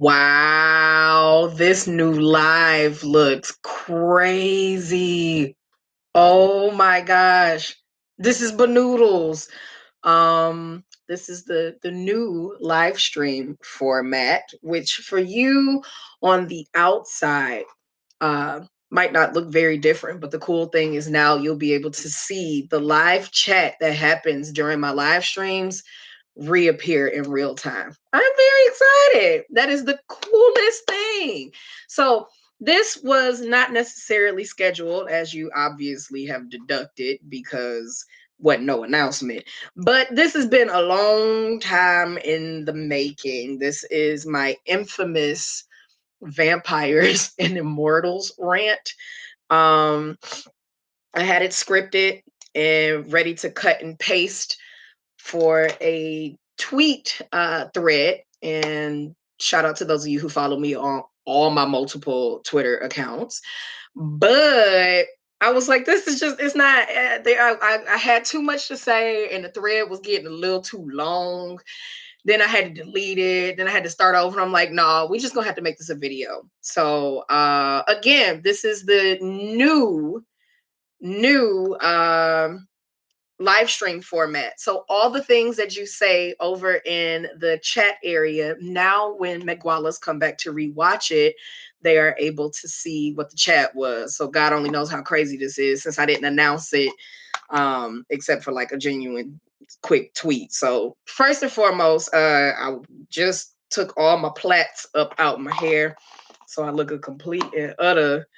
Wow, this new live looks crazy. Oh my gosh. This is Banoodles. This is the new live stream format, which for you on the outside uh might not look very different, but the cool thing is now you'll be able to see the live chat that happens during my live streams reappear in real time. I'm very excited. That is the coolest thing. So, this was not necessarily scheduled, as you obviously have deducted, because what no announcement. But this has been a long time in the making. This is my infamous vampires and immortals rant. Um, I had it scripted and ready to cut and paste for a tweet thread. And shout out to those of you who follow me on all my multiple Twitter accounts. But I was like, this is just, it's not, I had too much to say, and the thread was getting a little too long. Then I had to delete it. Then I had to start over. I'm like, no, we just gonna have to make this a video. So again, this is the new live stream format. So all the things that you say over in the chat area, now when McGualas come back to rewatch it, they are able to see what the chat was. So God only knows how crazy this is since I didn't announce it, except for like a genuine quick tweet. So first and foremost, I just took all my plaits up out my hair. So I look a complete and utter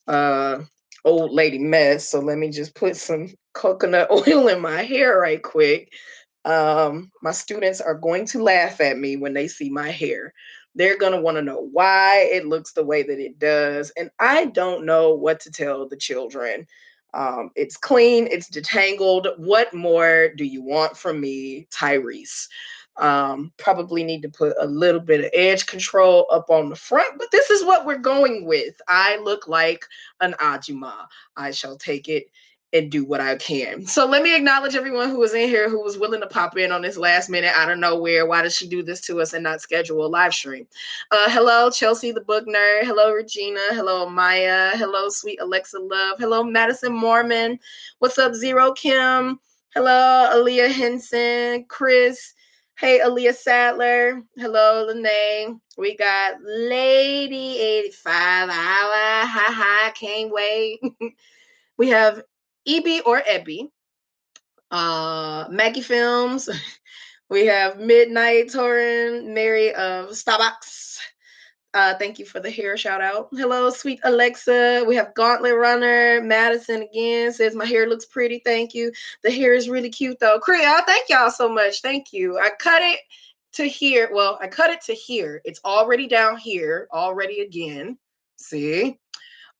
uh old lady mess. So let me just put some coconut oil in my hair right quick. My students are going to laugh at me when they see my hair. They're going to want to know why it looks the way that it does. And I don't know what to tell the children. It's clean, it's detangled. What more do you want from me, Tyrese? Probably need to put a little bit of edge control up on the front, but this is what we're going with. I look like an Ajima. I shall take it and do what I can. So let me acknowledge everyone who was in here who was willing to pop in on this last minute out of nowhere. Why did she do this to us and not schedule a live stream? Hello, Chelsea the Book Nerd. Hello, Regina. Hello, Maya. Hello, sweet Alexa Love. Hello, Madison Mormon. What's up, Zero Kim? Hello, Aaliyah Henson. Chris. Hey, Aaliyah Sadler. Hello, Lene. We got Lady 85 Hour. Ha ha, can't wait. We have EB or Ebby, Maggie Films. We have Midnight Torin, Mary of Starbucks. Thank you for the hair shout out. Hello, sweet Alexa. We have Gauntlet Runner. Madison again says my hair looks pretty. Thank you. The hair is really cute though. Kriya, thank y'all so much. Thank you. I cut it to here. Well, I cut it to here. It's already down here, already again. See?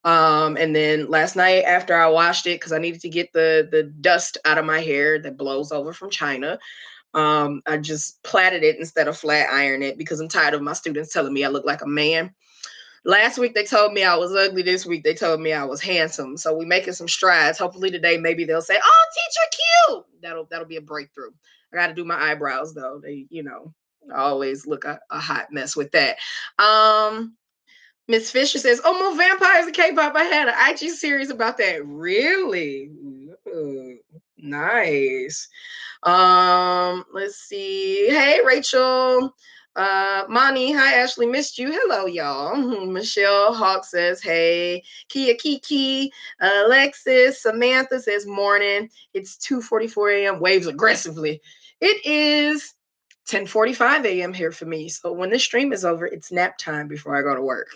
And then last night after I washed it, because I needed to get the dust out of my hair that blows over from China, I just plaited it instead of flat iron it because I'm tired of my students telling me I look like a man. Last week they told me I was ugly. This week they told me I was handsome. So we making some strides. Hopefully today maybe they'll say, "Oh, teacher, cute." That'll be a breakthrough. I got to do my eyebrows though. They, I always look a hot mess with that. Miss Fisher says, "Oh, more vampires and K-pop. I had an IG series about that. Really? Ooh, nice." Let's see. Hey, Rachel. Moni, hi, Ashley. Missed you. Hello, y'all. Michelle Hawk says, hey. Kia Kiki. Alexis. Samantha says, morning. It's 2:44 a.m. Waves aggressively. It is 10:45 a.m. here for me. So when this stream is over, it's nap time before I go to work.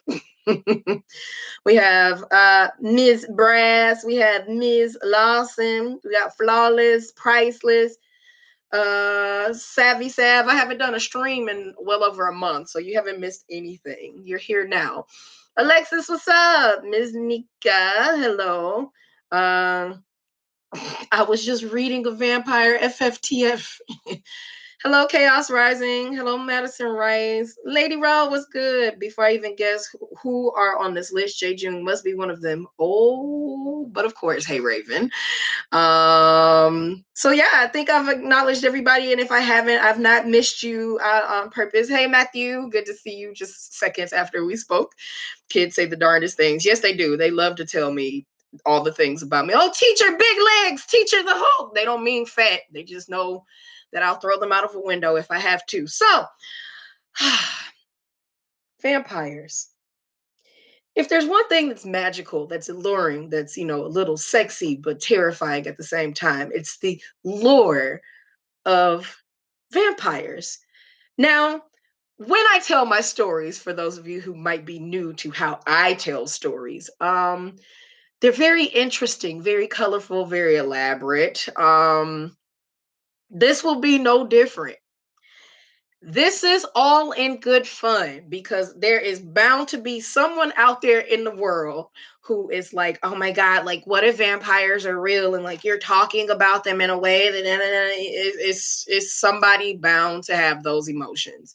We have Ms. Brass. We have Ms. Lawson. We got Flawless, Priceless, Savvy Sav. I haven't done a stream in well over a month, so you haven't missed anything. You're here now. Alexis, what's up? Ms. Nika, hello. I was just reading a vampire FFTF. Hello, Chaos Rising. Hello, Madison Rice. Lady Raw, what's good? Before I even guess who are on this list, J. June must be one of them. Oh, but of course, hey Raven. So yeah, I think I've acknowledged everybody, and if I haven't, I've not missed you on purpose. Hey Matthew, good to see you just seconds after we spoke. Kids say the darndest things. Yes, they do. They love to tell me all the things about me. Oh, teacher, big legs, teacher the Hulk. They don't mean fat. They just know that I'll throw them out of a window if I have to. So vampires. If there's one thing that's magical, that's alluring, that's, a little sexy but terrifying at the same time, it's the lore of vampires. Now, when I tell my stories, for those of you who might be new to how I tell stories, they're very interesting, very colorful, very elaborate. This will be no different. This is all in good fun because there is bound to be someone out there in the world who is like, oh my God, like, what if vampires are real? And like, you're talking about them in a way that is somebody bound to have those emotions.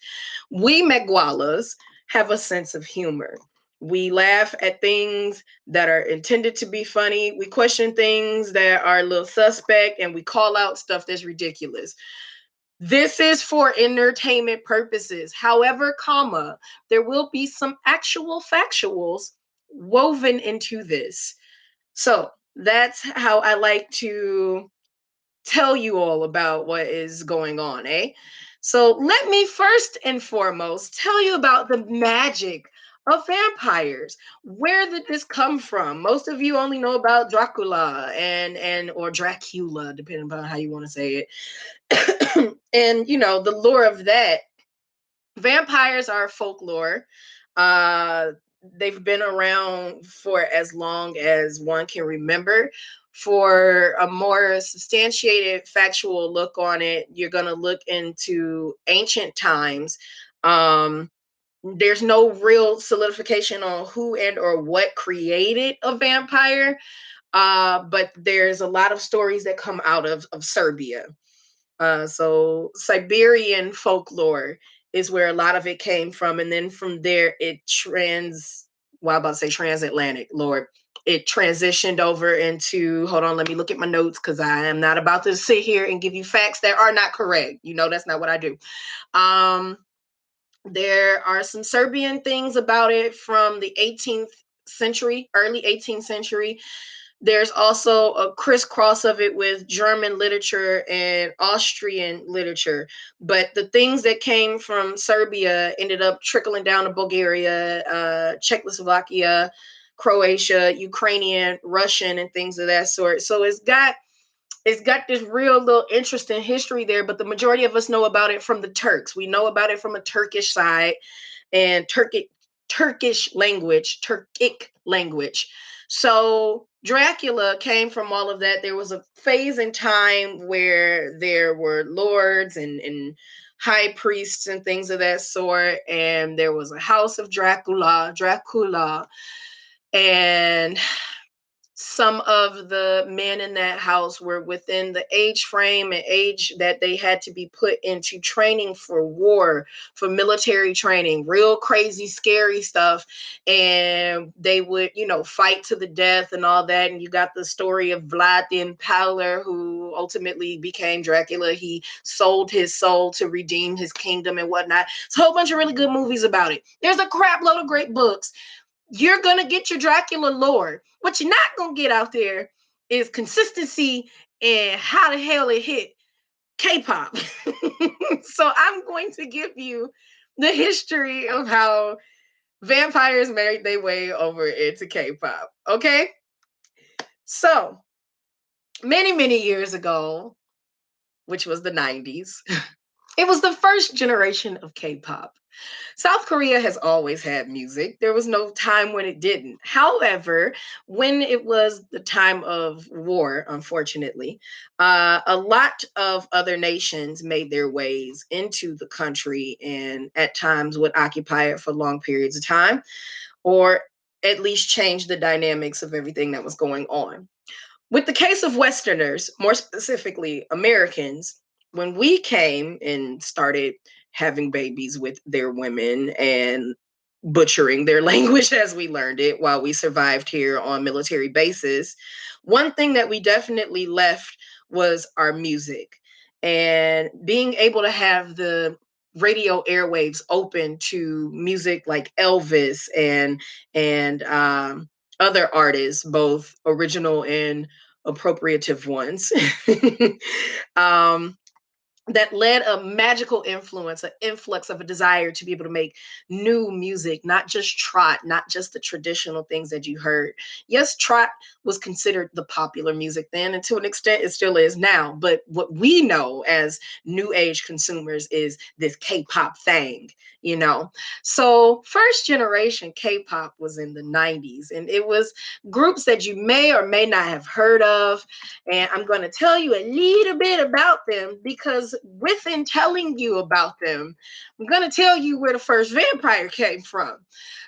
We Megwalas have a sense of humor. We laugh at things that are intended to be funny. We question things that are a little suspect, and we call out stuff that's ridiculous. This is for entertainment purposes. However, there will be some actual factuals woven into this. So that's how I like to tell you all about what is going on, eh? So let me first and foremost tell you about the magic of vampires. Where did this come from? Most of you only know about Dracula and or Dracula, depending on how you want to say it. And the lore of that. Vampires are folklore. uh they've been around for as long as one can remember. For a more substantiated factual look on it, you're going to look into ancient times. There's no real solidification on who and or what created a vampire, but there's a lot of stories that come out of Serbia. So Siberian folklore is where a lot of it came from, and then from there I'm about to say transatlantic, Lord. It transitioned over into, hold on, let me look at my notes because I am not about to sit here and give you facts that are not correct. That's not what I do. Um, there are some Serbian things about it from the 18th century, early 18th century. There's also a crisscross of it with German literature and Austrian literature. But the things that came from Serbia ended up trickling down to Bulgaria, Czechoslovakia, Croatia, Ukrainian, Russian, and things of that sort. So it's got this real little interesting history there, but the majority of us know about it from the Turks. We know about it from a Turkish side and Turkic language. So Dracula came from all of that. There was a phase in time where there were lords and high priests and things of that sort, and there was a house of Dracula, and some of the men in that house were within the age frame and age that they had to be put into training for war, for military training, real crazy, scary stuff. And they would, fight to the death and all that. And you got the story of Vlad the Impaler, who ultimately became Dracula. He sold his soul to redeem his kingdom and whatnot. It's a whole bunch of really good movies about it. There's a crap load of great books. You're going to get your Dracula lore. What you're not going to get out there is consistency and how the hell it hit K-pop. So I'm going to give you the history of how vampires made their way over into K-pop. Okay? So many, many years ago, which was the 90s, it was the first generation of K-pop. South Korea has always had music. There was no time when it didn't. However, when it was the time of war, unfortunately, a lot of other nations made their ways into the country and at times would occupy it for long periods of time, or at least change the dynamics of everything that was going on. With the case of Westerners, more specifically Americans, when we came and started having babies with their women and butchering their language as we learned it while we survived here on military bases. One thing that we definitely left was our music, and being able to have the radio airwaves open to music like Elvis and other artists, both original and appropriative ones. um, that led a magical influence, an influx of a desire to be able to make new music, not just trot, not just the traditional things that you heard. Yes, trot was considered the popular music then, and to an extent it still is now. But what we know as new age consumers is this K-pop thing, you know. So first generation K-pop was in the 90s, and it was groups that you may or may not have heard of, and I'm going to tell you a little bit about them because within telling you about them, I'm going to tell you where the first vampire came from.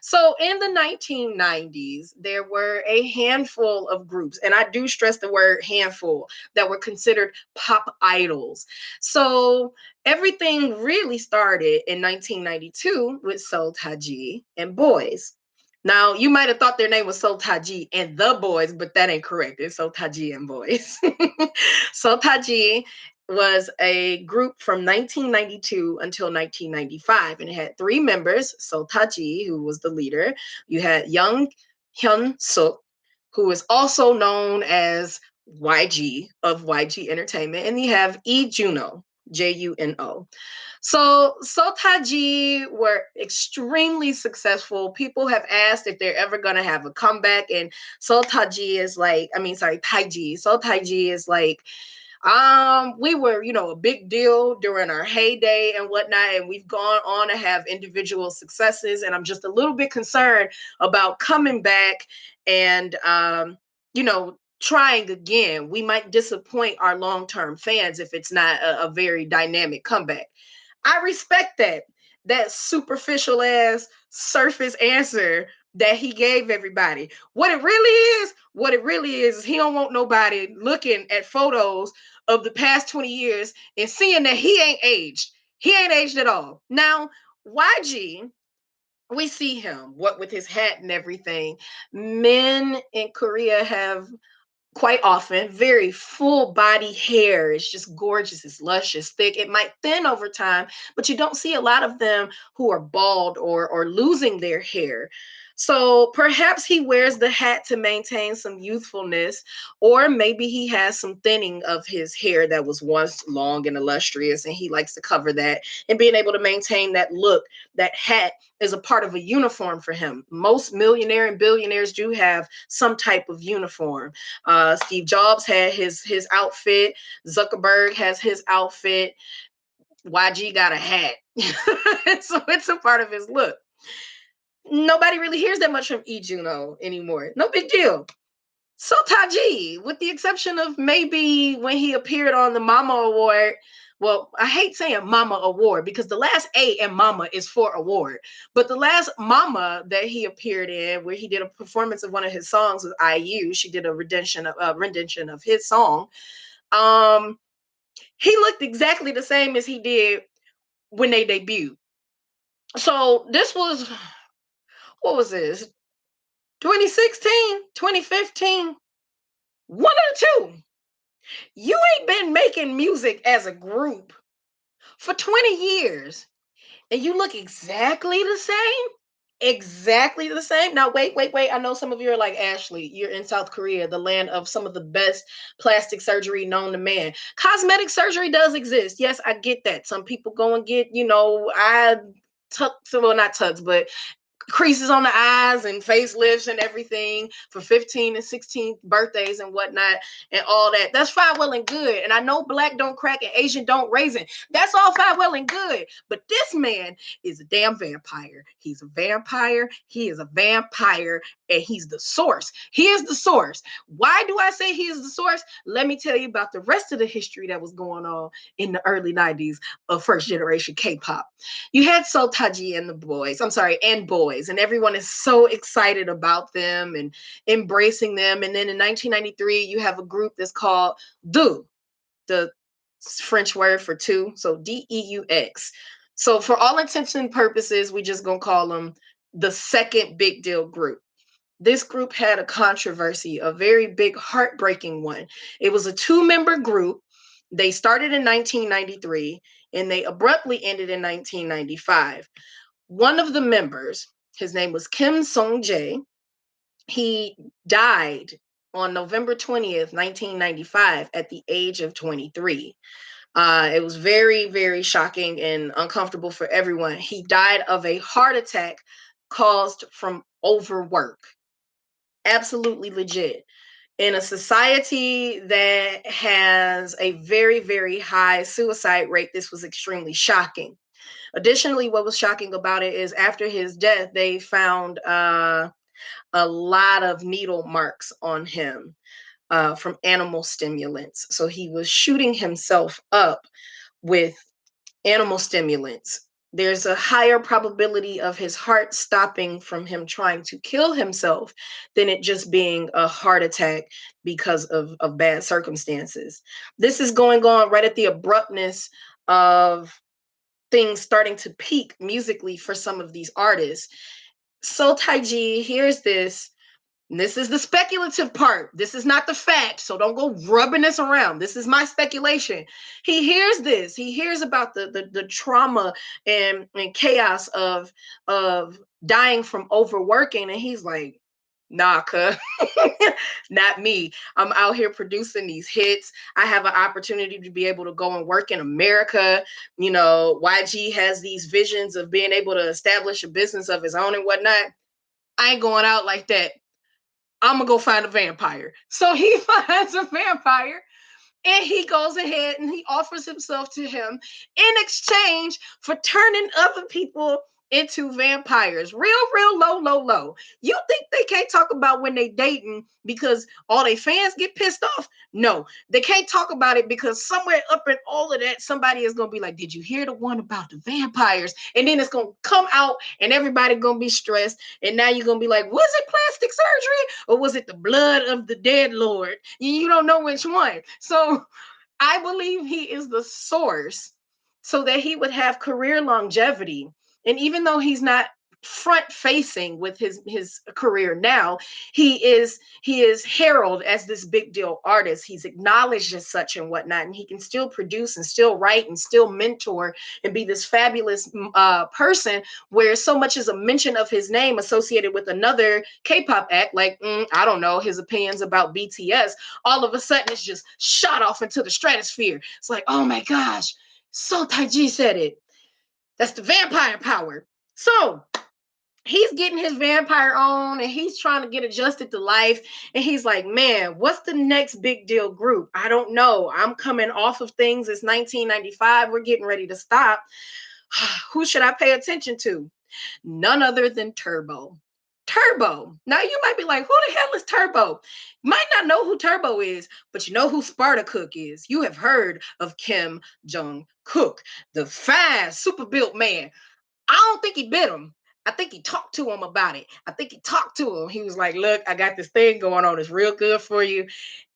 So in the 1990s, there were a handful of groups, and I do stress the word handful, that were considered pop idols. So everything really started in 1992 with Soul Taji and Boys. Now, you might have thought their name was Sotaji and the Boys, but that ain't correct. It's Sotaji and Boys. Sotaji was a group from 1992 until 1995, and it had three members: Sotaji, who was the leader. You had Young Hyun Suk, who is also known as YG of YG Entertainment, and you have E Juno, Juno. So Sotaji were extremely successful. People have asked if they're ever going to have a comeback, and Sotaji is like, I mean, sorry, Taiji. Sotaji is like, we were, a big deal during our heyday and whatnot, and we've gone on to have individual successes, and I'm just a little bit concerned about coming back and trying again. We might disappoint our long-term fans if it's not a very dynamic comeback. I respect that superficial ass surface answer that he gave everybody. What it really is he don't want nobody looking at photos of the past 20 years and seeing that he ain't aged. He ain't aged at all. Now, YG, we see him, what with his hat and everything. Men in Korea have quite often very full body hair. It's just gorgeous, it's lush, it's thick. It might thin over time, but you don't see a lot of them who are bald or losing their hair. So perhaps he wears the hat to maintain some youthfulness, or maybe he has some thinning of his hair that was once long and illustrious, and he likes to cover that and being able to maintain that look. That hat is a part of a uniform for him. Most millionaire and billionaires do have some type of uniform. Steve Jobs had his outfit. Zuckerberg has his outfit. YG got a hat. So it's a part of his look. Nobody really hears that much from E Juno anymore. No big deal. So Taji, with the exception of maybe when he appeared on the Mama Award. Well, I hate saying Mama Award because the last A in Mama is for award. But the last Mama that he appeared in, where he did a performance of one of his songs with IU, she did a rendition of his song. Um, he looked exactly the same as he did when they debuted. So this was, what was this? 2016, 2015, one of the two. You ain't been making music as a group for 20 years and you look exactly the same. Exactly the same. Now, wait. I know some of you are like, Ashley, you're in South Korea, the land of some of the best plastic surgery known to man. Cosmetic surgery does exist. Yes, I get that. Some people go and get, well, not tucks, but creases on the eyes and facelifts and everything for 15 and 16 birthdays and whatnot and all that. That's fine, well and good. And I know black don't crack and Asian don't raisin. That's all fine, well and good. But this man is a damn vampire. He's a vampire. He is a vampire, and he's the source. He is the source. Why do I say he is the source? Let me tell you about the rest of the history that was going on in the early 90s of first generation K-pop. You had Sotaji and the boys. I'm sorry, and boys, and everyone is so excited about them and embracing them. And then in 1993, you have a group that's called Deux, the French word for two, so Deux. So for all intents and purposes, we just gonna call them the second big deal group. This group had a controversy, a very big, heartbreaking one. It was a two-member group. They started in 1993 and they abruptly ended in 1995. One of the members, his name was Kim Song Jae, he died on November 20th, 1995, at the age of 23. It was very, very shocking and uncomfortable for everyone. He died of a heart attack caused from overwork. Absolutely legit. In a society that has a very, very high suicide rate, this was extremely shocking. Additionally, what was shocking about it is after his death, they found a lot of needle marks on him from animal stimulants. So he was shooting himself up with animal stimulants. There's a higher probability of his heart stopping from him trying to kill himself than it just being a heart attack because of bad circumstances. This is going on right at the abruptness of things starting to peak musically for some of these artists. So Taiji, here's this. This is the speculative part. This is not the fact. So don't go rubbing this around. This is my speculation. He hears this. He hears about the trauma and chaos of dying from overworking. And he's like, nah, cuz not me. I'm out here producing these hits. I have an opportunity to be able to go and work in America. You know, YG has these visions of being able to establish a business of his own and whatnot. I ain't going out like that. I'm gonna go find a vampire. So he finds a vampire and he goes ahead and he offers himself to him in exchange for turning other people into vampires. Real low, low, low. You think they can't talk about when they dating because all their fans get pissed off? No, they can't talk about it because somewhere up in all of that, somebody is gonna be like, did you hear the one about the vampires? And then it's gonna come out and everybody gonna be stressed. And now you're gonna be like, was it plastic surgery or was it the blood of the dead Lord? You don't know which one. So I believe he is the source so that he would have career longevity. And even though he's not front facing with his career now, he is heralded as this big deal artist. He's acknowledged as such and whatnot, and he can still produce and still write and still mentor and be this fabulous person where so much as a mention of his name associated with another K-pop act, like I don't know, his opinions about BTS, all of a sudden it's just shot off into the stratosphere. It's like, oh my gosh, so Taiji said it. That's the vampire power. So he's getting his vampire on and he's trying to get adjusted to life. And he's like, man, what's the next big deal group? I don't know. I'm coming off of things. It's 1995. We're getting ready to stop. Who should I pay attention to? None other than Turbo. Turbo. Now you might be like, who the hell is Turbo? You might not know who Turbo is, but you know who Sparta Cook is. You have heard of Kim Jong Cook, the fine, super built man. I don't think he bit him. I think he talked to him about it. I think he talked to him. He was like, look, I got this thing going on. It's real good for you.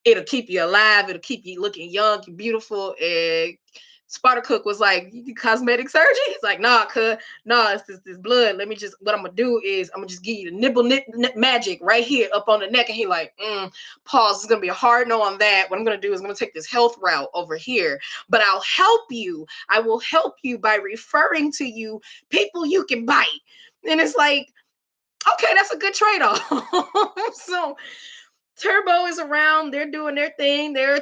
It'll keep you alive. It'll keep you looking young and beautiful. And Sparta Cook was like, you do cosmetic surgery? He's like, nah, it's this blood. Let me just, what I'm gonna do is I'm gonna just give you the nibble magic right here up on the neck. And he like, pause, it's gonna be a hard no on that. What I'm gonna do is I'm gonna take this health route over here, but I'll help you. I will help you by referring to you people you can bite. And it's like, okay, that's a good trade-off. So Turbo is around. They're doing their thing. They're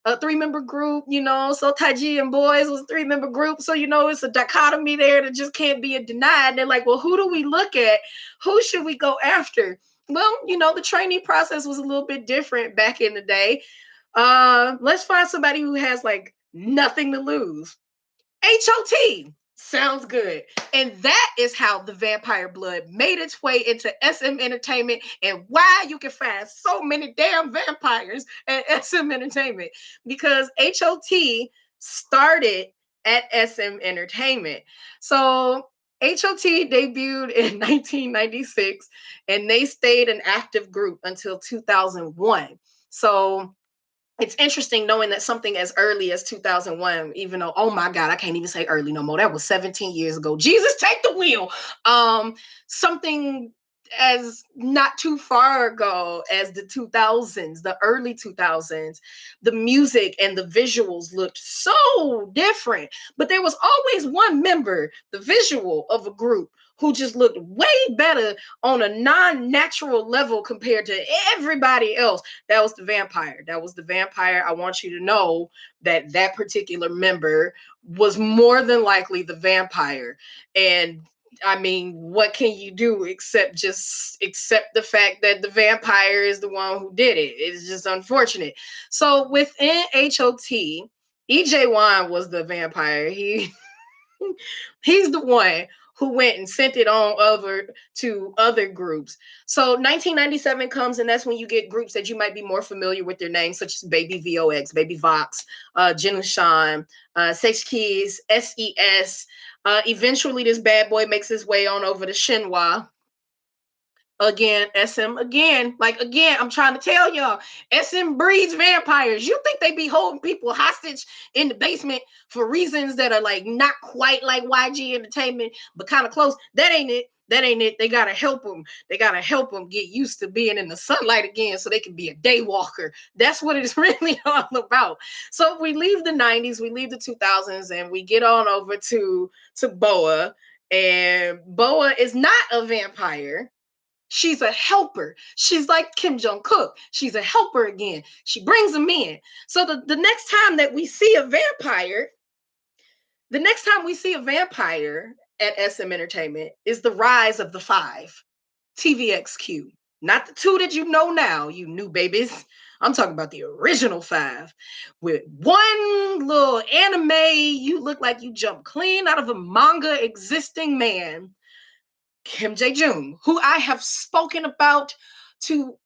a three-member group, you know. So Taiji and Boys was a three-member group. So, you know, it's a dichotomy there that just can't be denied. They're like, well, who do we look at? Who should we go after? Well, you know, the training process was a little bit different back in the day. Let's find somebody who has like nothing to lose. HOT sounds good. And that is how the vampire blood made its way into SM Entertainment and why you can find so many damn vampires at SM Entertainment because HOT started at SM Entertainment. So HOT debuted in 1996 and they stayed an active group until 2001. So it's interesting knowing that something as early as 2001, even though, oh my God, I can't even say early no more. That was 17 years ago. Jesus, take the wheel. Um, Something as not too far ago as the 2000s, the early 2000s, the music and the visuals looked so different. But there was always one member, the visual of a group, who just looked way better on a non-natural level compared to everybody else. That was the vampire. That was the vampire. I want you to know that that particular member was more than likely the vampire. And I mean, what can you do except just accept the fact that the vampire is the one who did it? It's just unfortunate. So within HOT, EJ Wan was the vampire. He's the one who went and sent it on over to other groups. So 1997 comes, and that's when you get groups that you might be more familiar with their names, such as Baby VOX, Baby Vox, Jen and Sean, Sex Keys, SES. Eventually, this bad boy makes his way on over to Shinhwa. Again, SM again. Like again, I'm trying to tell y'all, SM breeds vampires. You think they be holding people hostage in the basement for reasons that are like not quite like YG Entertainment, but kind of close? That ain't it. That ain't it. They gotta help them. They gotta help them get used to being in the sunlight again, so they can be a day walker. That's what it's really all about. So we leave the '90s, we leave the 2000s, and we get on over to Boa. And Boa is not a vampire. She's a helper. She's like Kim Jong Kook. She's a helper again. She brings them in. So the next time that we see a vampire, the next time we see a vampire at SM Entertainment is the rise of the five, TVXQ. Not the two that you know now, you new babies. I'm talking about the original five with one little anime. You look like you jumped clean out of a manga existing man, Kim Jae-jung, who I have spoken about to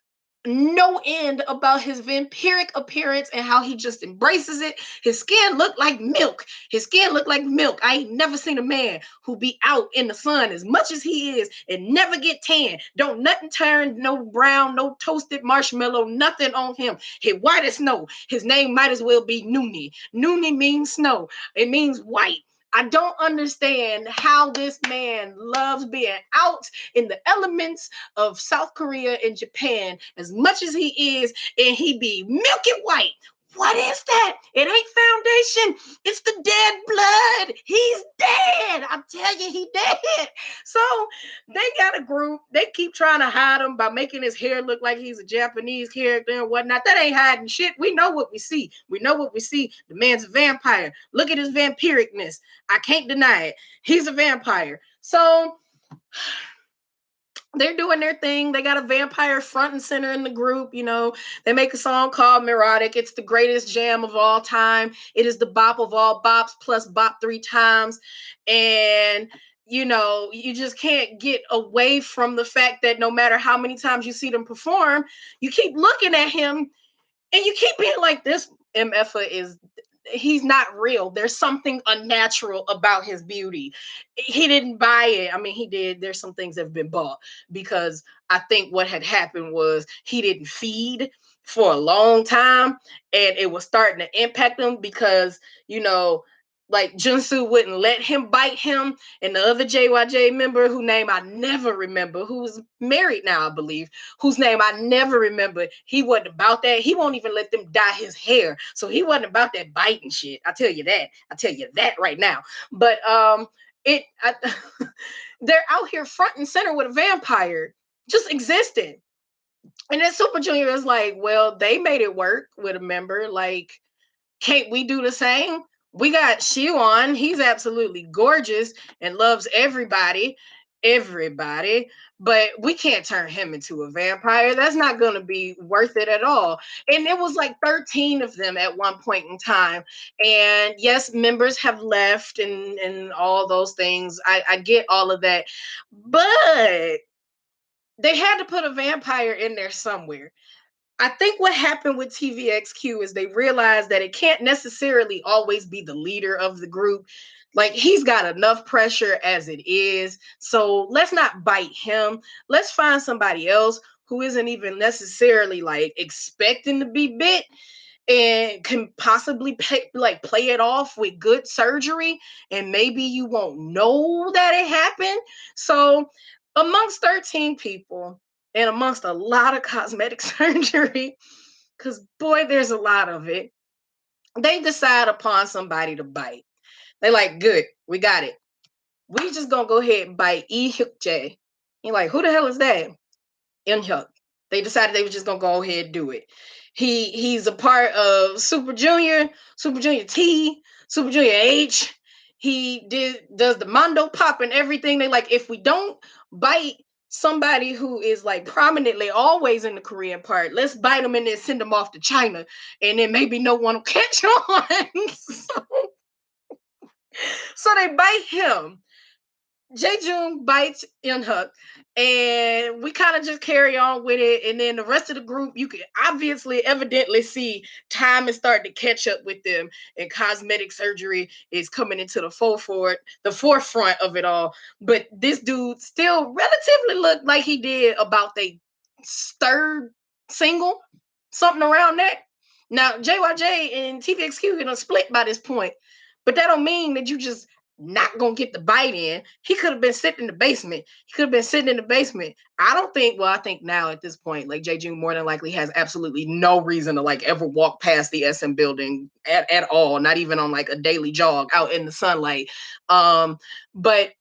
no end about his vampiric appearance and how he just embraces it. His skin looked like milk. His skin looked like milk. I ain't never seen a man who be out in the sun as much as he is and never get tan. Don't nothing turn no brown, no toasted marshmallow, nothing on him. He white as snow. His name might as well be Noonie. Noonie means snow. It means white. I don't understand how this man loves being out in the elements of South Korea and Japan as much as he is, and he be milky white. What is that? It ain't foundation. It's the dead blood. He's dead. I'm telling you, he dead. So they got a group. They keep trying to hide him by making his hair look like he's a Japanese character and whatnot. That ain't hiding shit. We know what we see. We know what we see. The man's a vampire. Look at his vampiricness. I can't deny it. He's a vampire. So they're doing their thing. They got a vampire front and center in the group. You know, they make a song called Neurotic. It's the greatest jam of all time. It is the bop of all bops plus bop three times. And you know, you just can't get away from the fact that no matter how many times you see them perform, you keep looking at him and you keep being like, this MFA is, he's not real. There's something unnatural about his beauty. He didn't buy it. I mean, he did. There's some things that have been bought because I think what had happened was he didn't feed for a long time and it was starting to impact him because, you know, like Junsu wouldn't let him bite him, and the other JYJ member, whose name I never remember, who's married now, I believe, whose name I never remember, he wasn't about that. He won't even let them dye his hair, so he wasn't about that biting shit. I tell you that. I tell you that right now. But they're out here front and center with a vampire just existing, and then Super Junior is like, well, they made it work with a member, like, can't we do the same? We got Shion. He's absolutely gorgeous and loves everybody, everybody. But we can't turn him into a vampire. That's not going to be worth it at all. And it was like 13 of them at one point in time. And yes, members have left and all those things. I get all of that. But they had to put a vampire in there somewhere. I think what happened with TVXQ is they realized that it can't necessarily always be the leader of the group. Like, he's got enough pressure as it is. So let's not bite him. Let's find somebody else who isn't even necessarily like expecting to be bit and can possibly play it off with good surgery, and maybe you won't know that it happened. So amongst 13 people and amongst a lot of cosmetic surgery, because boy, there's a lot of it, they decide upon somebody to bite. They like, good, we got it. We just gonna go ahead and bite J. You're like, who the hell is that? Hyuk. They decided they were just gonna go ahead and do it. He's a part of Super Junior, Super Junior T, Super Junior H. He does the Mondo Pop and everything. They like, if we don't bite somebody who is like prominently always in the Korean part, let's bite them and then send them off to China, and then maybe no one will catch on. So they bite him. Jae-jung bites Eunhook, and we kind of just carry on with it. And then the rest of the group, you can obviously, evidently see time is starting to catch up with them, and cosmetic surgery is coming into the forefront of it all. But this dude still relatively looked like he did about the third single, something around that. Now, JYJ and TVXQ gonna split by this point, but that don't mean that you just not gonna get the bite in. He could have been sitting in the basement. He could have been sitting in the basement. I think now at this point, like Jae-jung more than likely has absolutely no reason to like ever walk past the SM building at all, not even on like a daily jog out in the sunlight. But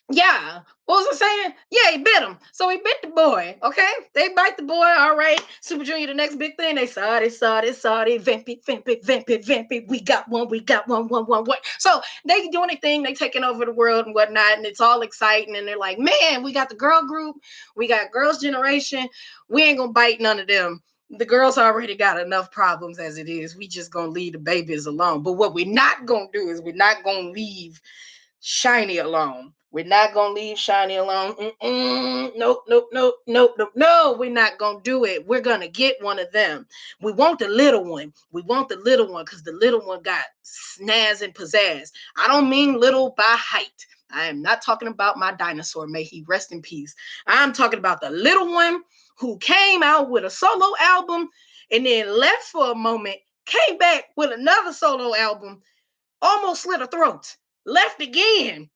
yeah, what was I saying? Yeah, he bit him. So he bit the boy. Okay, they bite the boy. All right, Super Junior, the next big thing. They saw it. Vamp it. We got one. So they do anything. They taking over the world and whatnot, and it's all exciting. And they're like, man, we got the girl group. We got Girls' Generation. We ain't gonna bite none of them. The girls already got enough problems as it is. We just gonna leave the babies alone. But what we're not gonna do is we're not gonna leave Shiny alone. We're not gonna leave Shiny alone. Nope. No, we're not gonna do it. We're gonna get one of them. We want the little one. We want the little one because the little one got snazz and pizzazz. I don't mean little by height. I am not talking about my dinosaur. May he rest in peace. I'm talking about the little one who came out with a solo album and then left for a moment, came back with another solo album, almost slit her throat, left again,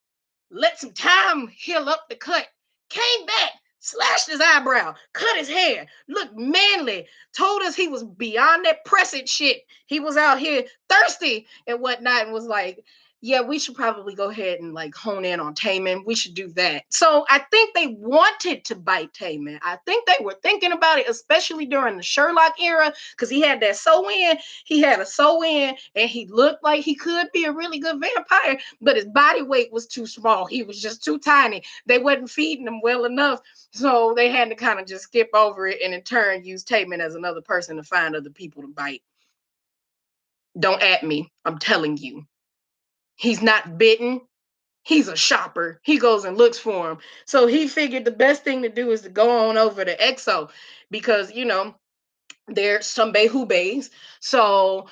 let some time heal up the cut, came back, slashed his eyebrow, cut his hair, looked manly, told us he was beyond that pressing shit. He was out here thirsty and whatnot, and was like, yeah, we should probably go ahead and like hone in on Taemin. We should do that. So I think they wanted to bite Taemin. I think they were thinking about it, especially during the Sherlock era, because he had that sew in. He had a sew in, and he looked like he could be a really good vampire, but his body weight was too small. He was just too tiny. They wasn't feeding him well enough. So they had to kind of just skip over it and in turn use Taemin as another person to find other people to bite. Don't at me. I'm telling you. He's not bitten. He's a shopper. He goes and looks for him. So he figured the best thing to do is to go on over to EXO because, there's some Behubes. So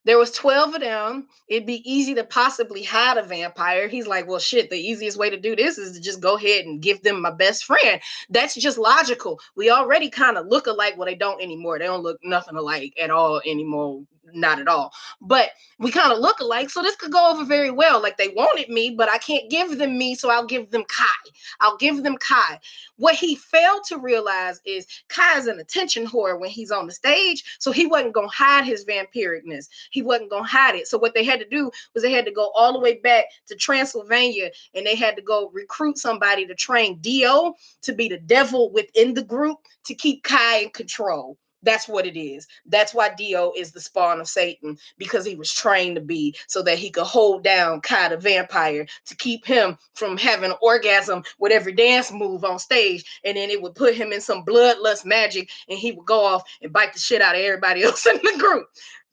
there was 12 of them. It'd be easy to possibly hide a vampire. He's like, well, shit, the easiest way to do this is to just go ahead and give them my best friend. That's just logical. We already kind of look alike. Well, they don't anymore. They don't look nothing alike at all anymore. Not at all. But we kind of look alike. So this could go over very well. Like they wanted me, but I can't give them me. So I'll give them Kai. I'll give them Kai. What he failed to realize is Kai is an attention whore when he's on the stage. So he wasn't going to hide his vampiricness. He wasn't going to hide it. So what they had to do was they had to go all the way back to Transylvania and they had to go recruit somebody to train Dio to be the devil within the group to keep Kai in control. That's what it is. That's why Dio is the spawn of Satan, because he was trained to be so that he could hold down Kai the vampire to keep him from having an orgasm with every dance move on stage. And then it would put him in some bloodlust magic and he would go off and bite the shit out of everybody else in the group.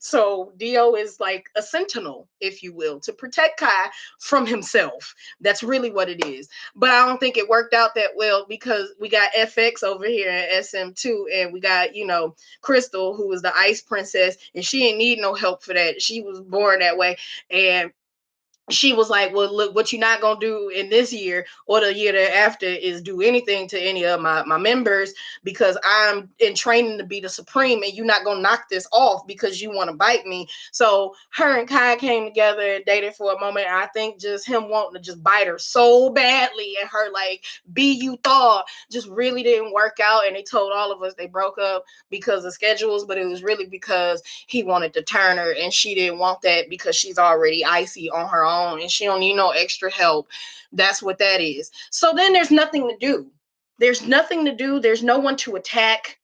So Dio is like a sentinel, if you will, to protect Kai from himself. That's really what it is. But I don't think it worked out that well because we got FX over here in SM2 and we got, Crystal, who was the ice princess, and she didn't need no help for that. She was born that way. And she was like, well, look, what you're not gonna do in this year or the year thereafter is do anything to any of my members, because I'm in training to be the supreme, and you're not gonna knock this off because you want to bite me. So her and Kai came together and dated for a moment. I think just him wanting to just bite her so badly, and her like, be you thought, just really didn't work out. And they told all of us they broke up because of schedules, but it was really because he wanted to turn her, and she didn't want that because she's already icy on her own and she don't need no extra help. That's what that is. So then there's nothing to do. There's nothing to do. There's no one to attack.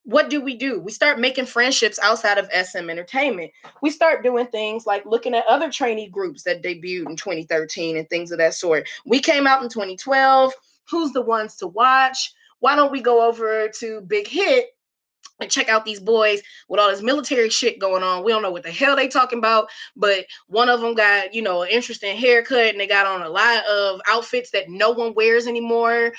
What do? We start making friendships outside of SM Entertainment. We start doing things like looking at other trainee groups that debuted in 2013 and things of that sort. We came out in 2012. Who's the ones to watch? Why don't we go over to Big Hit and check out these boys with all this military shit going on? We don't know what the hell they talking about, but one of them got, an interesting haircut, and they got on a lot of outfits that no one wears anymore,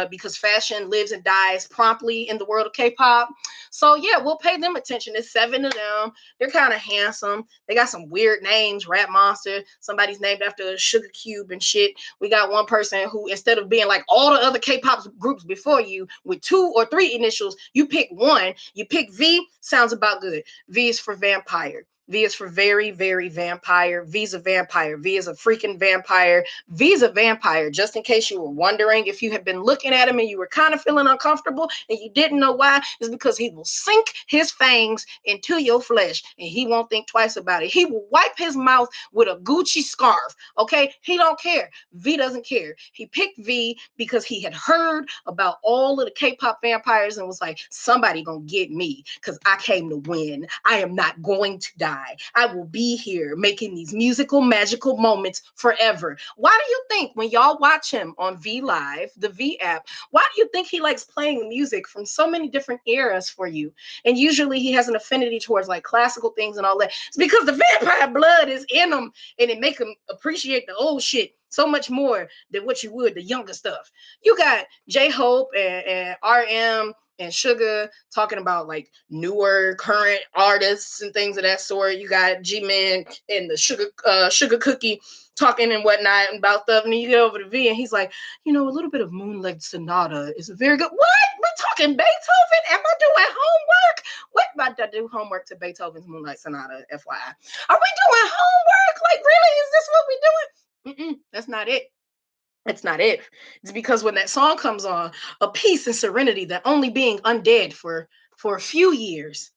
because fashion lives and dies promptly in the world of K-pop. So yeah, we'll pay them attention. There's 7 of them. They're kind of handsome. They got some weird names, Rap Monster. Somebody's named after a sugar cube and shit. We got one person who, instead of being like all the other K-pop groups before you with 2 or 3 initials, you pick one. You pick V, sounds about good. V is for vampire. V is for very, very vampire. V's a vampire. V is a freaking vampire. V's a vampire. Just in case you were wondering, if you had been looking at him and you were kind of feeling uncomfortable and you didn't know why, it's because he will sink his fangs into your flesh and he won't think twice about it. He will wipe his mouth with a Gucci scarf. Okay? He don't care. V doesn't care. He picked V because he had heard about all of the K-pop vampires and was like, somebody gonna get me because I came to win. I am not going to die. I will be here making these musical, magical moments forever. Why do you think when y'all watch him on V Live, the V app, why do you think he likes playing music from so many different eras for you? And usually he has an affinity towards like classical things and all that. It's because the vampire blood is in him, and it make him appreciate the old shit so much more than what you would the younger stuff. You got J-Hope and RM and Sugar talking about like newer current artists and things of that sort. You got G-Man and the Sugar Cookie talking and whatnot about stuff. And then you get over to V and he's like, a little bit of Moonlight Sonata is a very good. What? We're talking Beethoven? Am I doing homework? What about to do homework to Beethoven's Moonlight Sonata, FYI? Are we doing homework? Like, really? Is this what we're doing? That's not it. It's not it. It's because when that song comes on, a peace and serenity that only being undead for a few years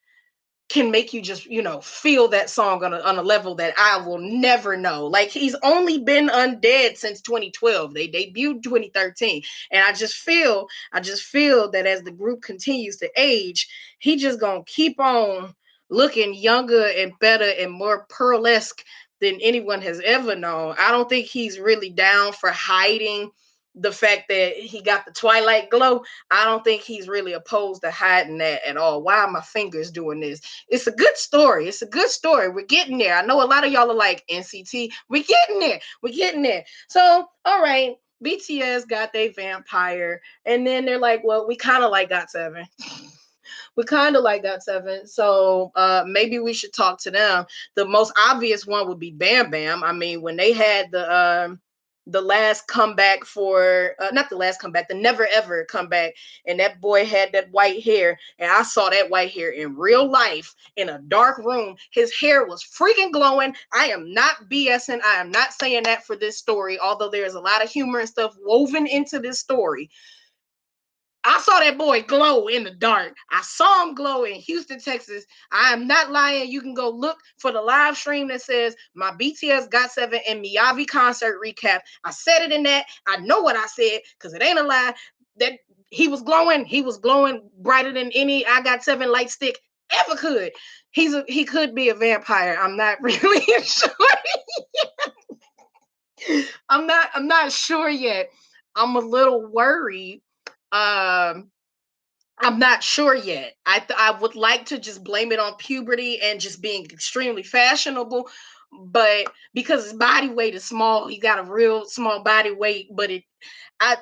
can make you just, feel that song on a level that I will never know. Like, he's only been undead since 2012. They debuted 2013. And I just feel that as the group continues to age, he just gonna keep on looking younger and better and more pearlesque than anyone has ever known. I don't think he's really down for hiding the fact that he got the Twilight glow. I don't think he's really opposed to hiding that at all. Why are my fingers doing this? It's a good story. It's a good story. We're getting there. I know a lot of y'all are like, NCT. We're getting there. We're getting there. So, all right. BTS got their vampire. And then they're like, well, we kind of like got 7. We kind of like got 7. So maybe we should talk to them. The most obvious one would be Bam Bam. I mean, when they had the last comeback for not the last comeback, the never ever comeback, and that boy had that white hair, and I saw that white hair in real life in a dark room. His hair was freaking glowing. I am not BSing. I am not saying that for this story, although there's a lot of humor and stuff woven into this story. I saw that boy glow in the dark. I saw him glow in Houston, Texas. I am not lying. You can go look for the live stream that says my BTS Got 7 and Miyavi concert recap. I said it in that. I know what I said because it ain't a lie. That he was glowing. He was glowing brighter than any I Got 7 light stick ever could. He could be a vampire. I'm not really sure. I'm not sure yet. I'm a little worried. Um, I'm not sure yet. I would like to just blame it on puberty and just being extremely fashionable, but because his body weight is small, he got a real small body weight. But I,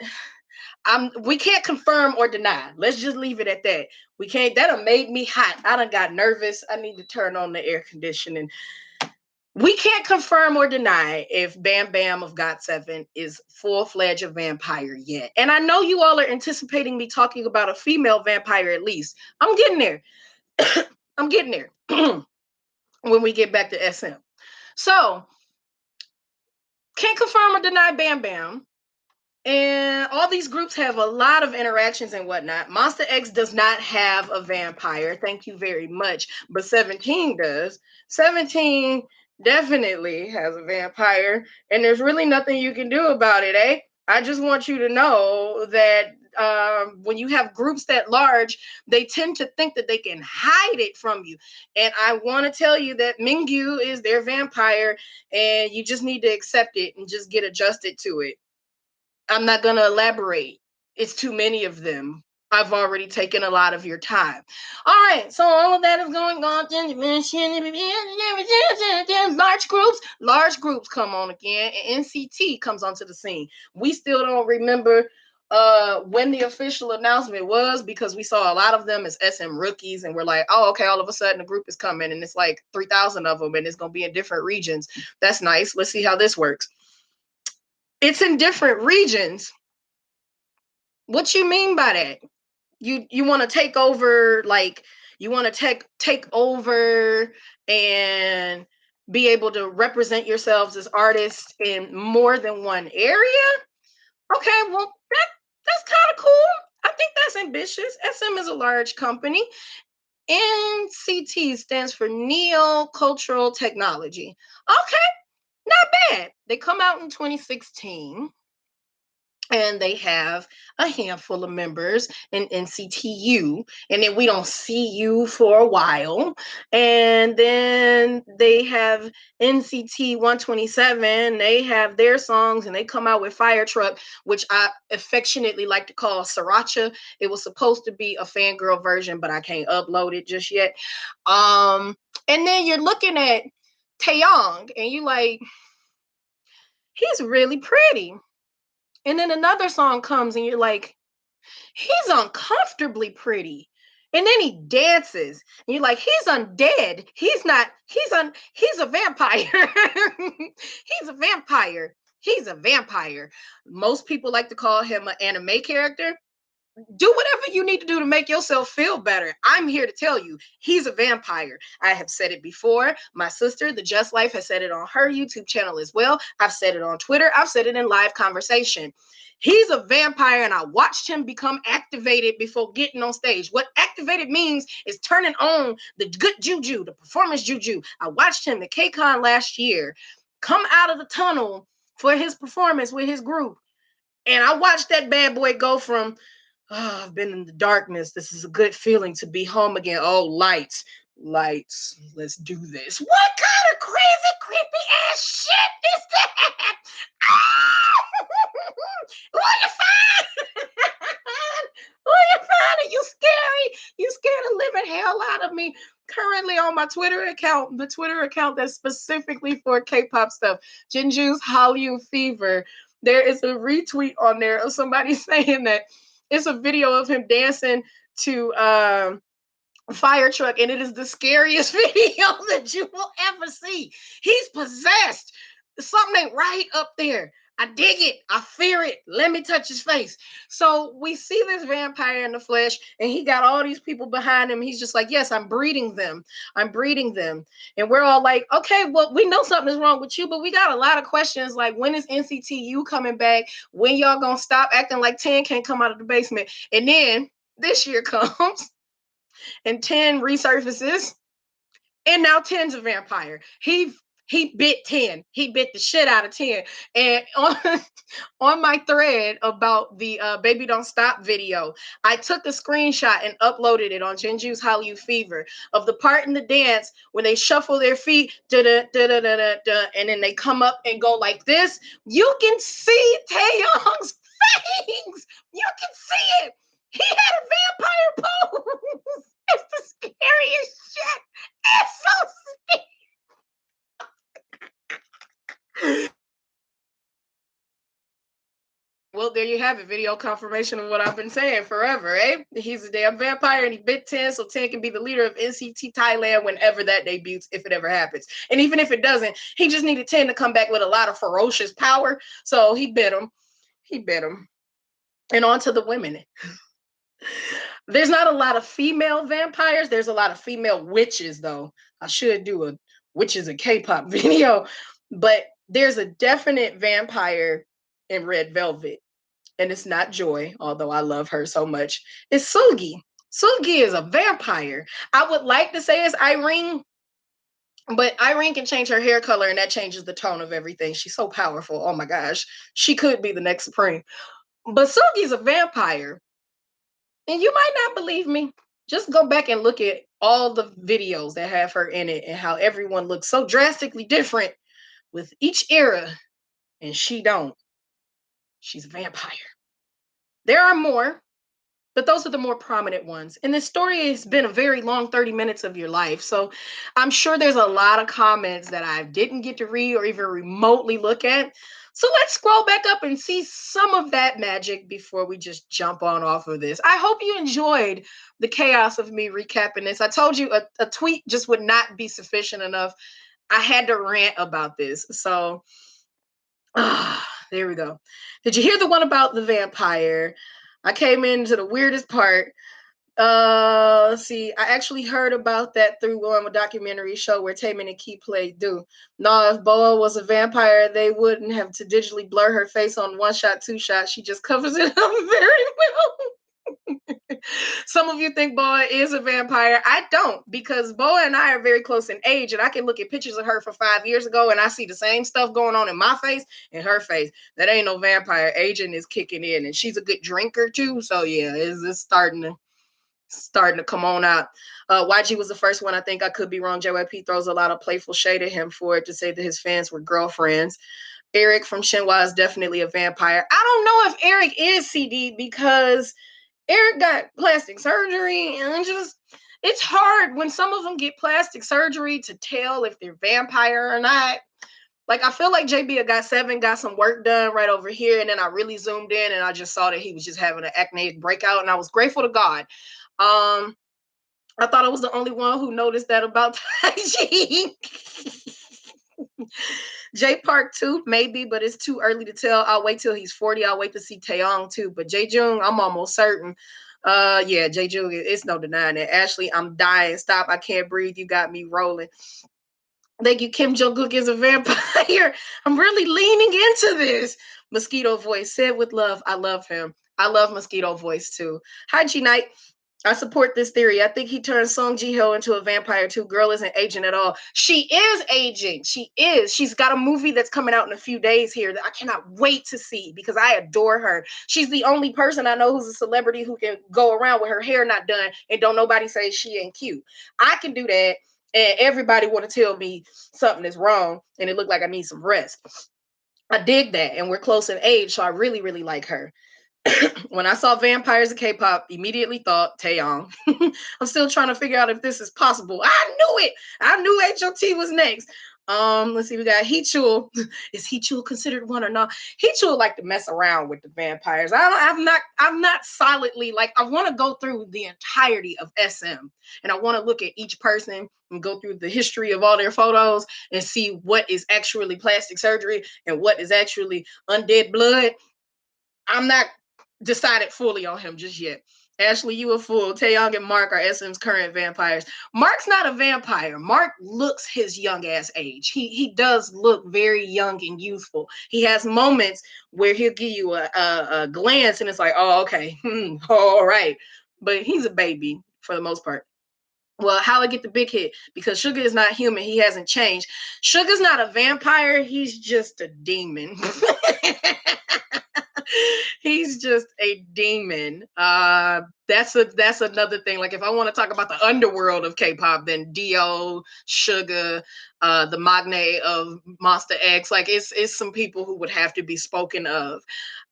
we can't confirm or deny. Let's just leave it at that. We can't. That done made me hot. I done got nervous. I need to turn on the air conditioning. We can't confirm or deny if Bam Bam of Got7 is full-fledged a vampire yet. And I know you all are anticipating me talking about a female vampire at least. I'm getting there. I'm getting there when we get back to SM. So, can't confirm or deny Bam Bam. And all these groups have a lot of interactions and whatnot. Monster X does not have a vampire. Thank you very much. But 17 does. 17 definitely has a vampire. And there's really nothing you can do about it, eh? I just want you to know that when you have groups that large, they tend to think that they can hide it from you. And I want to tell you that Mingyu is their vampire, and you just need to accept it and just get adjusted to it. I'm not going to elaborate. It's too many of them. I've already taken a lot of your time. All right, so all of that is going on. Large groups come on again, and NCT comes onto the scene. We still don't remember when the official announcement was, because we saw a lot of them as SM rookies, and we're like, oh, okay, all of a sudden the group is coming, and it's like 3,000 of them, and it's going to be in different regions. That's nice. Let's see how this works. It's in different regions. What you mean by that? You want to take over, like you want to take over and be able to represent yourselves as artists in more than one area? Okay, well that's kind of cool. I think that's ambitious. SM is a large company. NCT stands for Neo Cultural Technology. Okay, not bad. They come out in 2016, and they have a handful of members in NCTU, and then we don't see you for a while. And then they have NCT 127. They have their songs, and they come out with Fire Truck, which I affectionately like to call Sriracha. It was supposed to be a fangirl version, but I can't upload it just yet. And then you're looking at Taeyong, and you like, he's really pretty. And then another song comes, and you're like, he's uncomfortably pretty. And then he dances. And you're like, he's undead. He's not, he's a vampire. He's a vampire. He's a vampire. Most people like to call him an anime character. Do whatever you need to do to make yourself feel better. I'm here to tell you, he's a vampire. I have said it before. My sister, the Just Life, has said it on her YouTube channel as well. I've said it on Twitter. I've said it in live conversation. He's a vampire, and I watched him become activated before getting on stage. What activated means is turning on the good juju, the performance juju. I watched him at KCON last year come out of the tunnel for his performance with his group. And I watched that bad boy go from, oh, I've been in the darkness. This is a good feeling to be home again. Oh, lights, lights. Let's do this. What kind of crazy, creepy ass shit is that? Ah! Who you find? Who you find? You scary. You scared the living hell out of me. Currently on my Twitter account, the Twitter account that's specifically for K-pop stuff, Jinju's Hallyu Fever. There is a retweet on there of somebody saying that it's a video of him dancing to Fire Truck, and it is the scariest video that you will ever see. He's possessed. Something ain't right up there. I dig it. I fear it. Let me touch his face. So we see this vampire in the flesh, and he got all these people behind him. He's just like, yes, I'm breeding them. I'm breeding them. And we're all like, okay, well, we know something is wrong with you, but we got a lot of questions like, when is NCTU coming back? When y'all gonna stop acting like 10 can't come out of the basement? And then this year comes, and 10 resurfaces, and now 10's a vampire. He bit 10. He bit the shit out of 10. And on my thread about the Baby Don't Stop video, I took a screenshot and uploaded it on Jinju's Hallyu Fever of the part in the dance when they shuffle their feet, da da da da da da da, and then they come up and go like this. You can see Taeyong's fangs. You can see it. He had a vampire pose. It's the scariest shit. It's so scary. Well, there you have it. Video confirmation of what I've been saying forever, eh? He's a damn vampire and he bit 10, so 10 can be the leader of NCT Thailand whenever that debuts, if it ever happens. And even if it doesn't, he just needed 10 to come back with a lot of ferocious power. So he bit him. He bit him. And on to the women. There's not a lot of female vampires. There's a lot of female witches, though. I should do a witches and K-pop video. But there's a definite vampire in Red Velvet. And it's not Joy, although I love her so much. It's Sugi. Sugi is a vampire. I would like to say it's Irene, but Irene can change her hair color and that changes the tone of everything. She's so powerful. Oh my gosh. She could be the next Supreme. But Sugi's a vampire. And you might not believe me. Just go back and look at all the videos that have her in it and how everyone looks so drastically different with each era. And she don't. She's a vampire. There are more, but those are the more prominent ones. And this story has been a very long 30 minutes of your life. So I'm sure there's a lot of comments that I didn't get to read or even remotely look at. So let's scroll back up and see some of that magic before we just jump on off of this. I hope you enjoyed the chaos of me recapping this. I told you a tweet just would not be sufficient enough. I had to rant about this. So there we go. Did you hear the one about the vampire? I came into the weirdest part. Let's see. I actually heard about that through a documentary show where Taman and Key played do. No, if Boa was a vampire, they wouldn't have to digitally blur her face on one shot, two shots. She just covers it up very well. Some of you think Boa is a vampire. I don't, because Boa and I are very close in age, and I can look at pictures of her from 5 years ago, and I see the same stuff going on in my face and her face. That ain't no vampire. Aging is kicking in, and she's a good drinker too. So yeah, it's starting to come on out. YG was the first one. I think I could be wrong. JYP throws a lot of playful shade at him for it to say that his fans were girlfriends. Eric from Shenhua is definitely a vampire. I don't know if Eric is CD because Eric got plastic surgery and it's hard when some of them get plastic surgery to tell if they're vampire or not. Like, I feel like JB got 7 got some work done right over here, and then I really zoomed in and I just saw that he was just having an acne breakout, and I was grateful to God. I thought I was the only one who noticed that about hygiene. J Park too, maybe, but it's too early to tell. I'll wait till he's 40. I'll wait to see Taeyong too. But Jae-jung, I'm almost certain. Yeah, Jae-jung, it's no denying it. Ashley, I'm dying. Stop. I can't breathe. You got me rolling. Thank you, Kim Jong-kook is a vampire. I'm really leaning into this. Mosquito voice, said with love. I love him. I love Mosquito voice too. Hi, G Knight. I support this theory. I think he turned Song Ji-ho into a vampire too. Girl isn't aging at all. She is aging. She is. She's got a movie that's coming out in a few days here that I cannot wait to see because I adore her. She's the only person I know who's a celebrity who can go around with her hair not done and don't nobody say she ain't cute. I can do that, and everybody want to tell me something is wrong and it look like I need some rest. I dig that, and we're close in age, so I really, really like her. When I saw vampires of K-pop, immediately thought Taeyong. I'm still trying to figure out if this is possible. I knew it. I knew HOT was next. Let's see. We got Heechul. Is Heechul considered one or not? Heechul like to mess around with the vampires. I'm not solidly like. I want to go through the entirety of SM, and I want to look at each person and go through the history of all their photos and see what is actually plastic surgery and what is actually undead blood. I'm not decided fully on him just yet. Ashley, you a fool. Taeyong and Mark are SM's current vampires. Mark's not a vampire. Mark looks his young ass age. He does look very young and youthful. He has moments where he'll give you a glance and it's like, oh, okay, all right. But he's a baby for the most part. Well, how I get the big hit? Because Sugar is not human. He hasn't changed. Sugar's not a vampire. He's just a demon. He's just a demon. That's another thing. Like if I want to talk about the underworld of K-pop, then Dio, Sugar, the Magne of Monster X. Like it's some people who would have to be spoken of.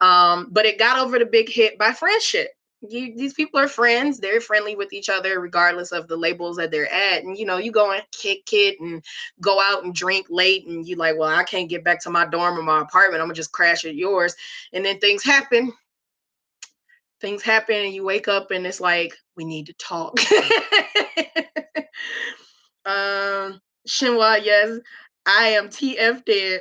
But it got over the big hit by Friendship. These people are friends. They're friendly with each other, regardless of the labels that they're at. And you go and kick it and go out and drink late, and you like, well, I can't get back to my dorm or my apartment. I'm gonna just crash at yours. And then things happen. Things happen, and you wake up, and it's like, we need to talk. Shinwa, yes, I am TF dead.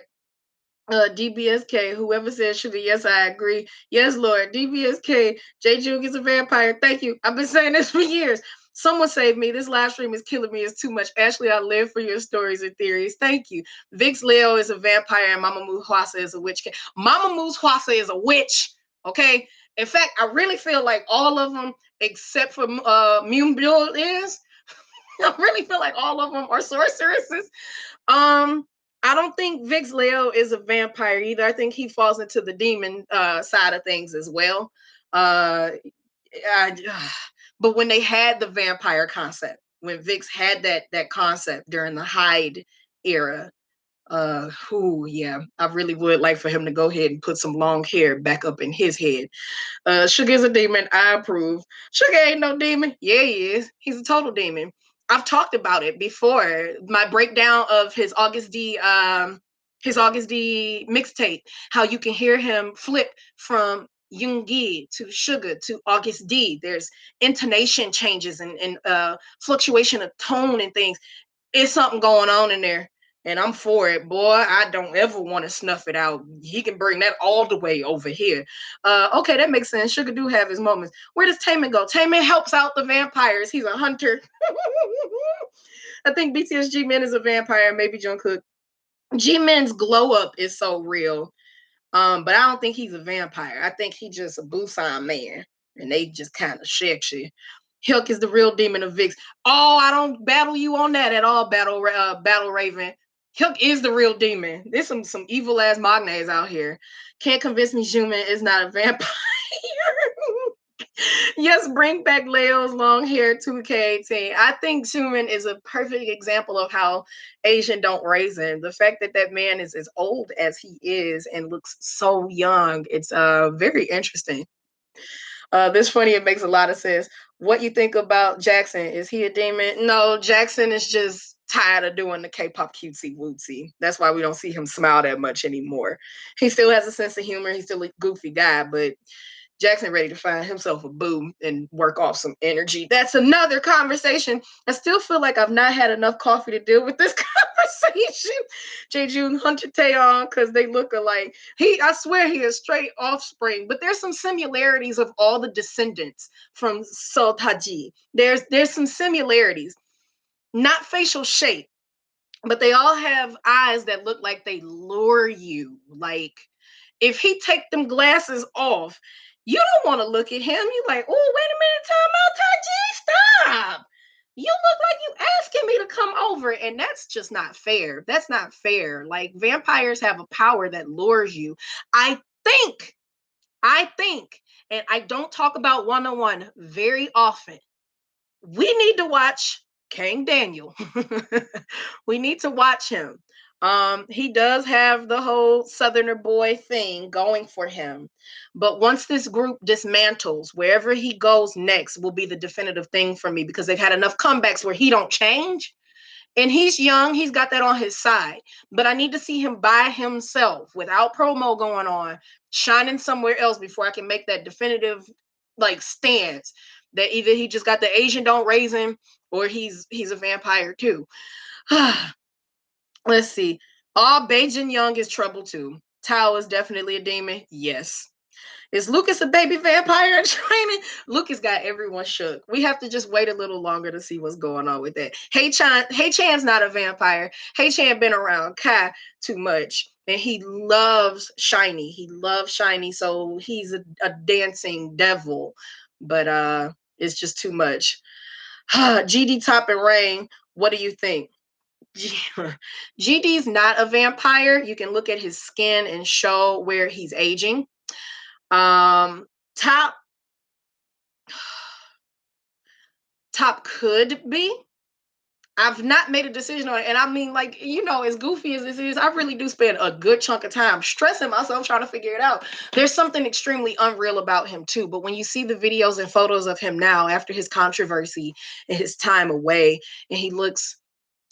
DBSK, whoever says sugar, yes, I agree. Yes, Lord. DBSK, J. Juke is a vampire. Thank you. I've been saying this for years. Someone save me. This live stream is killing me. It's too much. Ashley, I live for your stories and theories. Thank you. Vix Leo is a vampire and Mama Muhwasa is a witch. Mama Muhwasa is a witch. Okay. In fact, I really feel like all of them, except for Mumbul is. I really feel like all of them are sorceresses. Um, I don't think Vix Leo is a vampire either. I think he falls into the demon side of things as well. Uh, I, but when they had the vampire concept, when Vix had that concept during the Hyde era, who yeah, I really would like for him to go ahead and put some long hair back up in his head. Sugar's a demon. I approve. Sugar ain't no demon. Yeah, he is. He's a total demon. I've talked about it before. My breakdown of his August D mixtape. How you can hear him flip from Yoongi to Sugar to August D. There's intonation changes and fluctuation of tone and things. It's something going on in there. And I'm for it, boy. I don't ever want to snuff it out. He can bring that all the way over here. Okay, that makes sense. Sugar do have his moments. Where does Taman go? Taman helps out the vampires. He's a hunter. I think BTS G-Men is a vampire. Maybe Jungkook. G-Men's glow up is so real. But I don't think he's a vampire. I think he's just a Busan man. And they just kind of sexy. Hilk is the real demon of Vix. Oh, I don't battle you on that at all, Battle Raven. Hilk is the real demon. There's some evil ass magnates out here. Can't convince me Juman is not a vampire. Yes, bring back Leo's long hair 2K18. I think Juman is a perfect example of how Asian don't raise him. The fact that that man is as old as he is and looks so young, it's very interesting. This funny, it makes a lot of sense. What you think about Jackson? Is he a demon? No, Jackson is just tired of doing the K-pop cutesy wootsy. That's why we don't see him smile that much anymore. He still has a sense of humor. He's still a goofy guy, but Jackson ready to find himself a boo and work off some energy. That's another conversation. I still feel like I've not had enough coffee to deal with this conversation. J. June Hunter Taeyong, because they look alike. I swear he is straight offspring, but there's some similarities of all the descendants from Sotaji. There's some similarities, not facial shape, but they all have eyes that look like they lure you. Like if he take them glasses off, you don't want to look at him. You like, oh, wait a minute, time out, Taji, stop. You look like you asking me to come over, and that's just not fair. That's not fair. Like vampires have a power that lures you. I think, I think, and I don't talk about one-on-one very often. We need to watch King Daniel. We need to watch him. He does have the whole Southerner boy thing going for him. But once this group dismantles, wherever he goes next will be the definitive thing for me because they've had enough comebacks where he don't change. And he's young, he's got that on his side. But I need to see him by himself without promo going on, shining somewhere else before I can make that definitive like stance that either he just got the Asian don't raise him or he's a vampire too. Let's see. All Beijing Young is trouble too. Tao is definitely a demon. Yes. Is Lucas a baby vampire in training? Lucas got everyone shook. We have to just wait a little longer to see what's going on with that. Hey Chan's not a vampire. Hey Chan been around Kai too much. And he loves Shiny. He loves Shiny. So he's a dancing devil. But it's just too much. GD Top and Rain, what do you think? GD's not a vampire. You can look at his skin and show where he's aging. Top could be. I've not made a decision on it. And I mean, like, as goofy as this is, I really do spend a good chunk of time stressing myself trying to figure it out. There's something extremely unreal about him, too. But when you see the videos and photos of him now after his controversy and his time away, and he looks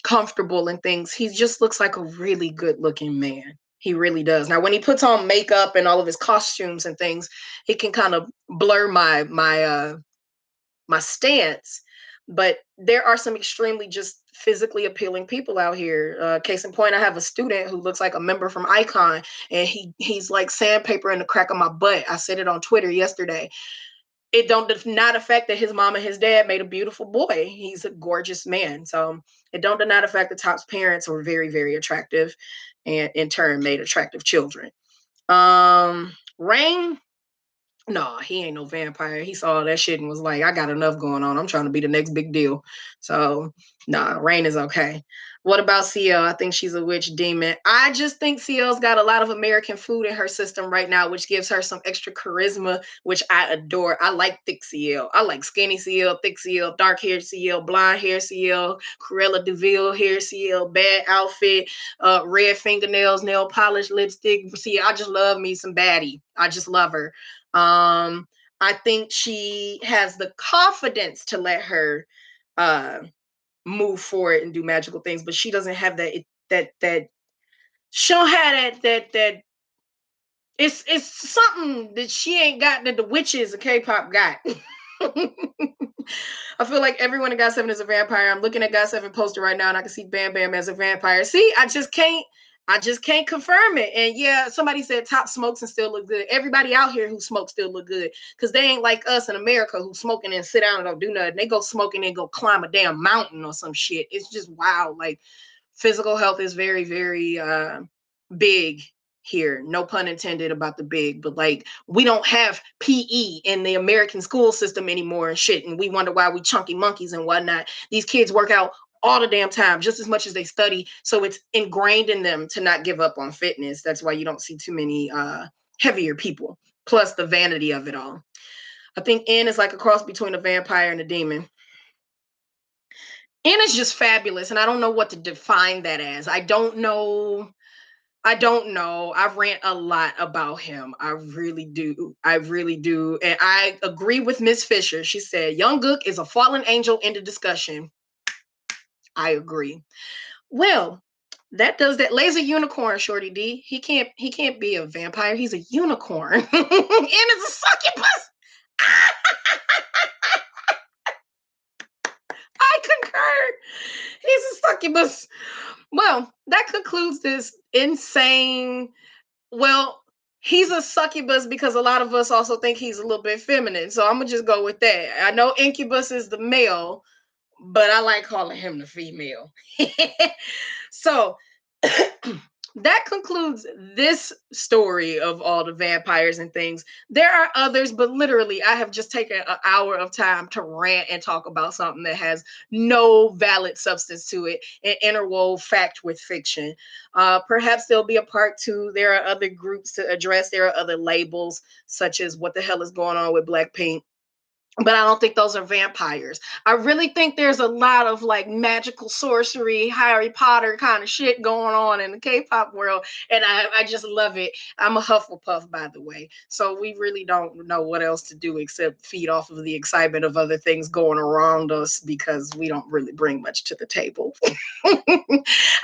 comfortable and things, he just looks like a really good looking man. He really does. Now, when he puts on makeup and all of his costumes and things, it can kind of blur my stance. But there are some extremely just physically appealing people out here. Case in point, I have a student who looks like a member from Icon, and he's like sandpaper in the crack of my butt. I said it on Twitter yesterday. It don't not affect that his mom and his dad made a beautiful boy. He's a gorgeous man. So it don't deny the fact that Top's parents were very, very attractive, and in turn made attractive children. Rain, no, he ain't no vampire. He saw that shit and was like, I got enough going on. I'm trying to be the next big deal. So, nah, Rain is okay. What about CL? I think she's a witch demon. I just think CL's got a lot of American food in her system right now, which gives her some extra charisma, which I adore. I like thick CL. I like skinny CL, thick CL, dark hair CL, blonde hair CL, Cruella DeVille hair CL, bad outfit, red fingernails, nail polish, lipstick. See, I just love me some baddie. I just love her. I think she has the confidence to let her uh move forward and do magical things, but she doesn't have that she don't have that it's something that she ain't got that the witches of K-pop got. I feel like everyone in GOT7 is a vampire. I'm looking at GOT7 poster right now and I can see Bam Bam as a vampire. See, I just can't confirm it. And yeah, somebody said Top smokes and still look good. Everybody out here who smokes still look good because they ain't like us in America who smoking and sit down and don't do nothing. They go smoking and go climb a damn mountain or some shit. It's just wild. Like physical health is very, very big here. No pun intended about the big, but like we don't have PE in the American school system anymore and shit. And we wonder why we chunky monkeys and whatnot. These kids work out all the damn time, just as much as they study. So it's ingrained in them to not give up on fitness. That's why you don't see too many heavier people. Plus the vanity of it all. I think N is like a cross between a vampire and a demon. N is just fabulous, and I don't know what to define that as. I don't know. I rant a lot about him. I really do. I really do. And I agree with Miss Fisher. She said, Young Gook is a fallen angel in the discussion. I agree. Well, that does that. Laser unicorn, Shorty D. He can't be a vampire. He's a unicorn. And it's a succubus. I concur. He's a succubus. Well, that concludes this insane. Well, he's a succubus because a lot of us also think he's a little bit feminine. So I'm gonna just go with that. I know incubus is the male, but I like calling him the female. So that concludes this story of all the vampires and things. There are others, but literally, I have just taken an hour of time to rant and talk about something that has no valid substance to it and interwove fact with fiction. Perhaps there'll be a part two. There are other groups to address, there are other labels, such as what the hell is going on with Blackpink, but I don't think those are vampires. I really think there's a lot of like magical sorcery, Harry Potter kind of shit going on in the K-pop world, and I just love it. I'm a Hufflepuff, by the way, so we really don't know what else to do except feed off of the excitement of other things going around us because we don't really bring much to the table.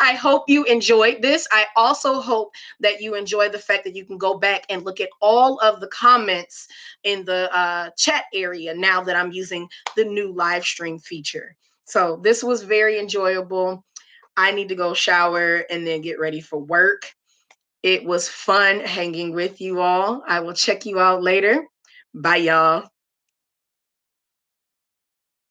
I hope you enjoyed this. I also hope that you enjoy the fact that you can go back and look at all of the comments in the chat area now that I'm using the new live stream feature. So this was very enjoyable. I need to go shower and then get ready for work. It was fun hanging with you all. I will check you out later. Bye, y'all.